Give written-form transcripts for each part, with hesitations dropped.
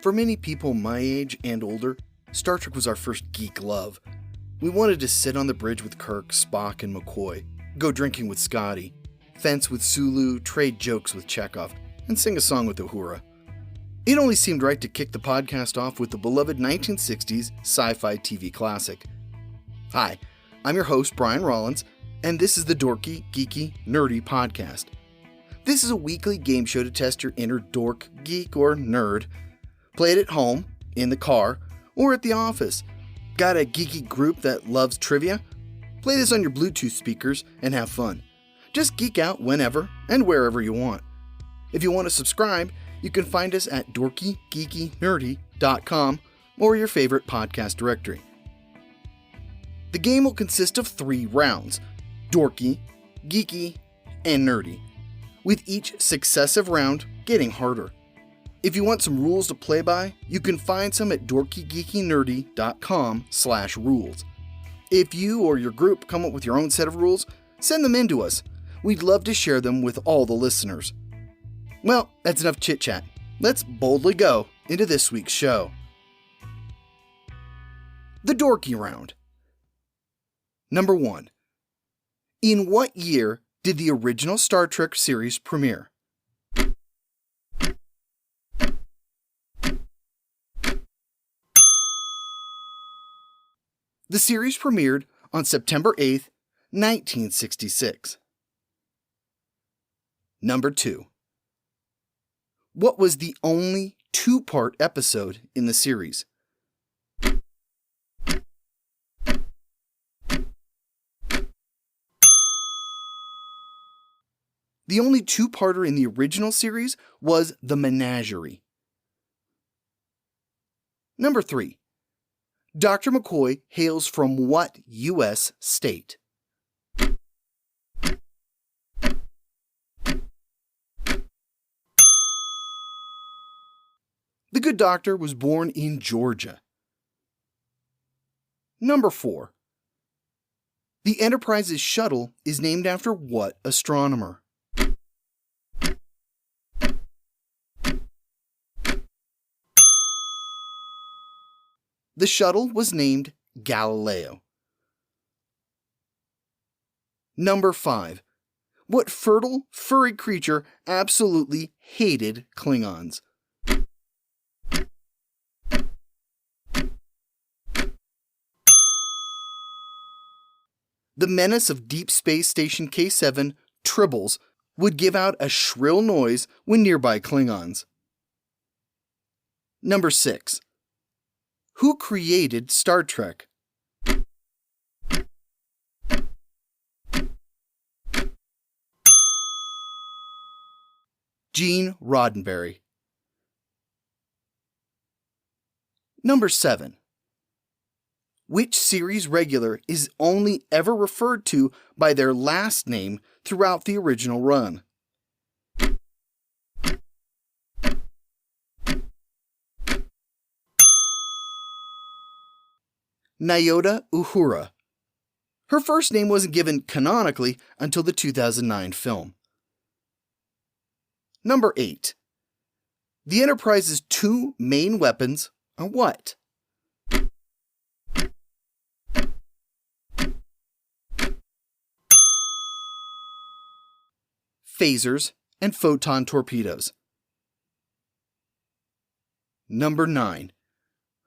For many people my age and older, Star Trek was our first geek love. We wanted to sit on the bridge with Kirk, Spock, and McCoy, go drinking with Scotty, fence with Sulu, trade jokes with Chekov, and sing a song with Uhura. It only seemed right to kick the podcast off with the beloved 1960s Sci-Fi TV classic. Hi, I'm your host, Brian Rollins, and this is the Dorky Geeky Nerdy podcast. This is a weekly game show to test your inner dork, geek, or nerd. Play it at home, in the car, or at the office. Got a geeky group that loves trivia? Play this on your Bluetooth speakers and have fun. Just geek out whenever and wherever you want. If you want to subscribe, you can find us at dorkygeekynerdy.com or your favorite podcast directory. The game will consist of 3 rounds: dorky, geeky, and nerdy, with each successive round getting harder. If you want some rules to play by, you can find some at dorkygeekynerdy.com/rules. If you or your group come up with your own set of rules, send them in to us. We'd love to share them with all the listeners. Well, that's enough chit-chat. Let's boldly go into this week's show. The Dorky Round. Number 1. In what year did the original Star Trek series premiere? The series premiered on September 8th, 1966. Number 2. What was the only 2-part episode in the series? The only 2-parter in the original series was The Menagerie. Number 3. Dr. McCoy hails from what U.S. state? The Good Doctor was born in Georgia. Number 4. The Enterprise's shuttle is named after what astronomer? The shuttle was named Galileo. Number 5. What fertile, furry creature absolutely hated Klingons? The menace of Deep Space Station K7, Tribbles, would give out a shrill noise when nearby Klingons. Number 6. Who created Star Trek? Gene Roddenberry. Number 7. Which series regular is only ever referred to by their last name throughout the original run? Nyota Uhura. Her first name wasn't given canonically until the 2009 film. Number 8. The Enterprise's 2 main weapons are what? Phasers and photon torpedoes. Number 9.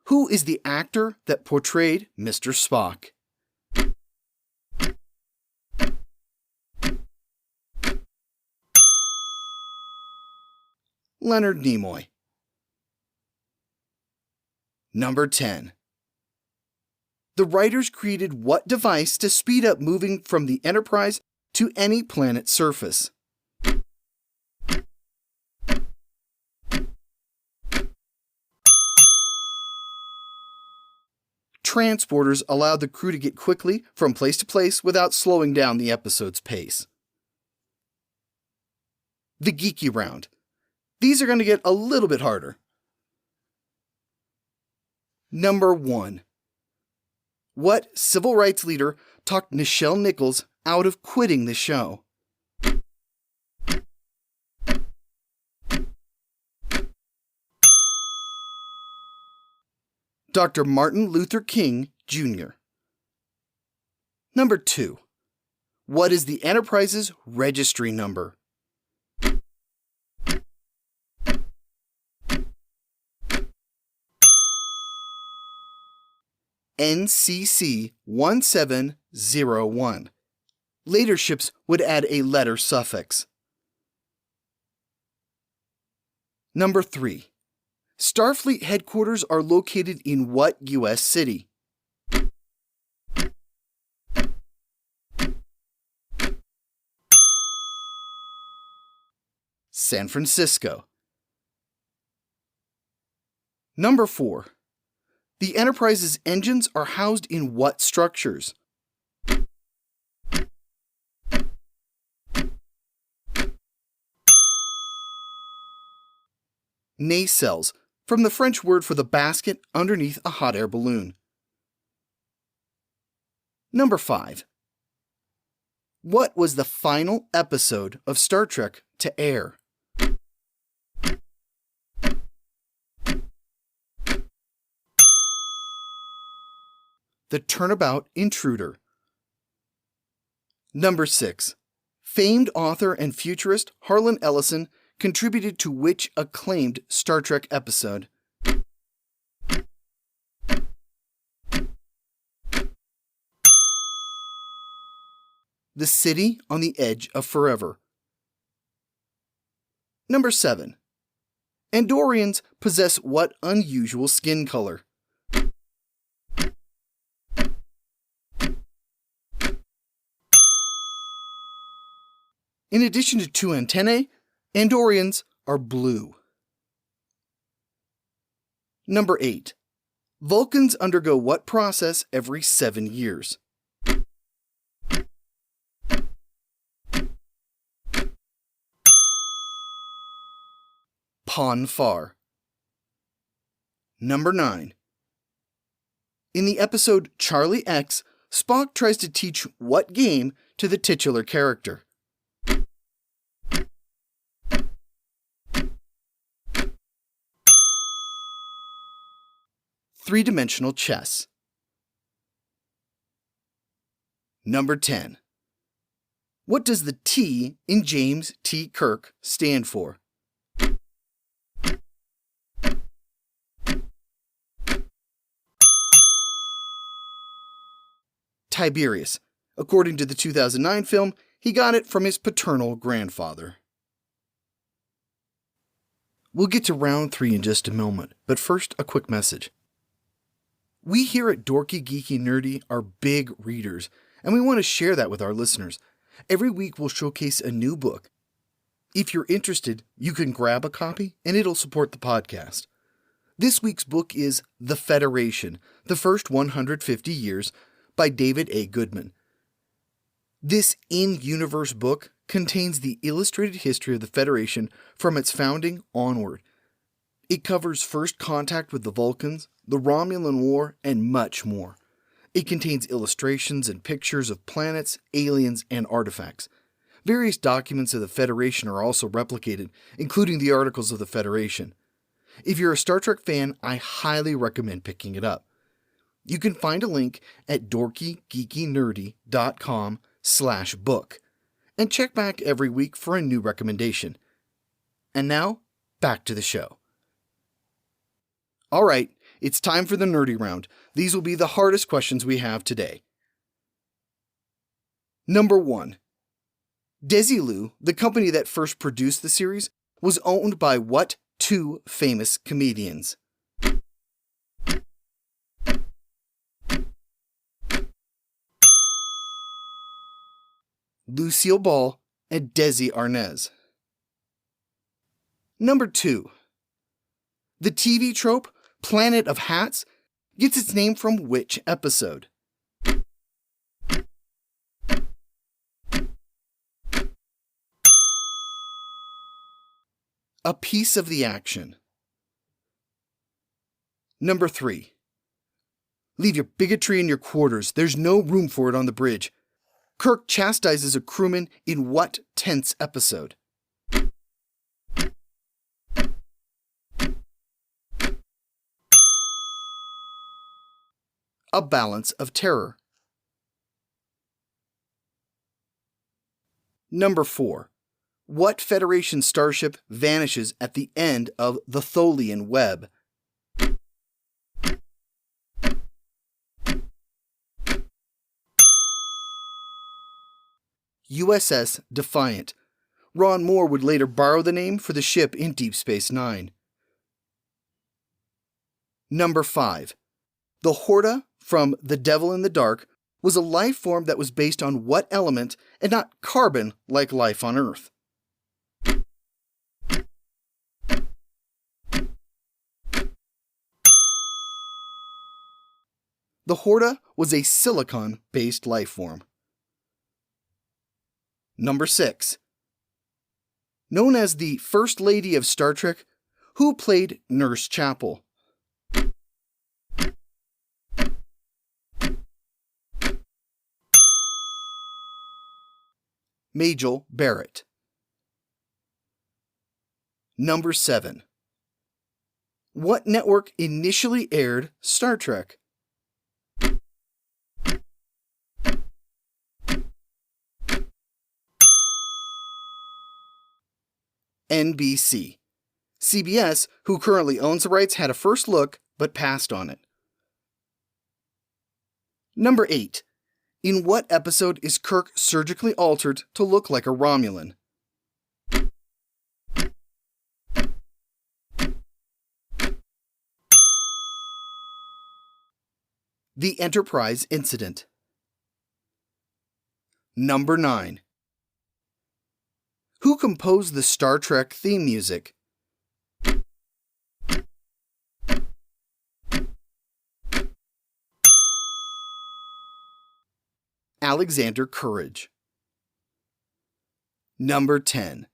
Who is the actor that portrayed Mr. Spock? Leonard Nimoy. Number 10. The writers created what device to speed up moving from the Enterprise to any planet's surface? Transporters allowed the crew to get quickly from place to place without slowing down the episode's pace. The Geeky Round. These are going to get a little bit harder. Number 1. What civil rights leader talked Nichelle Nichols out of quitting the show? Dr. Martin Luther King, Jr. Number 2. What is the Enterprise's registry number? NCC 1701. Later ships would add a letter suffix. Number 3. Starfleet headquarters are located in what U.S. city? San Francisco. Number 4. The Enterprise's engines are housed in what structures? Nacelles, from the French word for the basket underneath a hot air balloon. Number 5. What was the final episode of Star Trek to air? The Turnabout Intruder. Number 6. Famed author and futurist Harlan Ellison contributed to which acclaimed Star Trek episode? The City on the Edge of Forever. Number 7. Andorians possess what unusual skin color? In addition to 2 antennae, Andorians are blue. Number 8. Vulcans undergo what process every 7 years? Pon farr. Number 9. In the episode Charlie X, Spock tries to teach what game to the titular character? Three-dimensional chess. Number 10. What does the T in James T. Kirk stand for? Tiberius. According to the 2009 film, he got it from his paternal grandfather. We'll get to round 3 in just a moment, but first a quick message. We here at Dorky Geeky Nerdy are big readers, and we want to share that with our listeners. Every week we'll showcase a new book. If you're interested, you can grab a copy and it'll support the podcast. This week's book is The Federation, The First 150 Years by David A. Goodman. This in-universe book contains the illustrated history of the Federation from its founding onward. It covers first contact with the Vulcans, the Romulan War, and much more. It contains illustrations and pictures of planets, aliens, and artifacts. Various documents of the Federation are also replicated, including the Articles of the Federation. If you're a Star Trek fan, I highly recommend picking it up. You can find a link at dorkygeekynerdy.com/book and check back every week for a new recommendation. And now, back to the show. All right, it's time for the nerdy round. These will be the hardest questions we have today. Number 1. Desilu, the company that first produced the series, was owned by what 2 famous comedians? Lucille Ball and Desi Arnaz. Number 2. The TV trope, Planet of Hats, gets its name from which episode? A Piece of the Action. Number 3. Leave your bigotry in your quarters. There's no room for it on the bridge. Kirk chastises a crewman in what tense episode? A Balance of Terror. Number 4. What Federation starship vanishes at the end of the Tholian Web? USS Defiant. Ron Moore would later borrow the name for the ship in Deep Space Nine. Number 5. The Horta from The Devil in the Dark was a life form that was based on what element and not carbon like life on Earth? The Horta was a silicon-based life form. Number 6. Known as the First Lady of Star Trek, who played Nurse Chapel? Majel Barrett. Number 7. What network initially aired Star Trek? NBC. CBS, who currently owns the rights, had a first look but passed on it. Number 8. In what episode is Kirk surgically altered to look like a Romulan? The Enterprise Incident. Number 9. Who composed the Star Trek theme music? Alexander Courage. Number 10.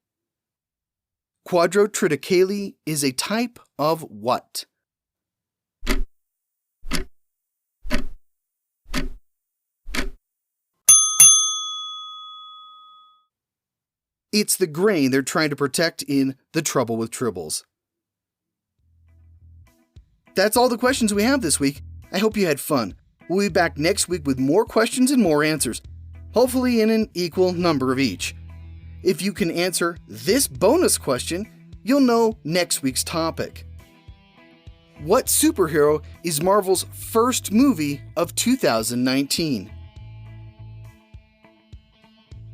Quadrotriticale is a type of what? It's the grain they're trying to protect in The Trouble with Tribbles. That's all the questions we have this week. I hope you had fun. We'll be back next week with more questions and more answers, hopefully in an equal number of each. If you can answer this bonus question, you'll know next week's topic. What superhero is Marvel's first movie of 2019?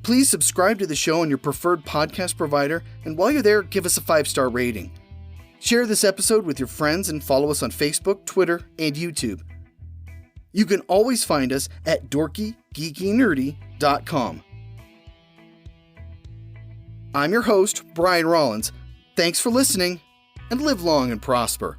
Please subscribe to the show on your preferred podcast provider, and while you're there, give us a 5-star rating. Share this episode with your friends and follow us on Facebook, Twitter, and YouTube. You can always find us at DorkyGeekyNerdy.com. I'm your host, Brian Rollins. Thanks for listening, and live long and prosper.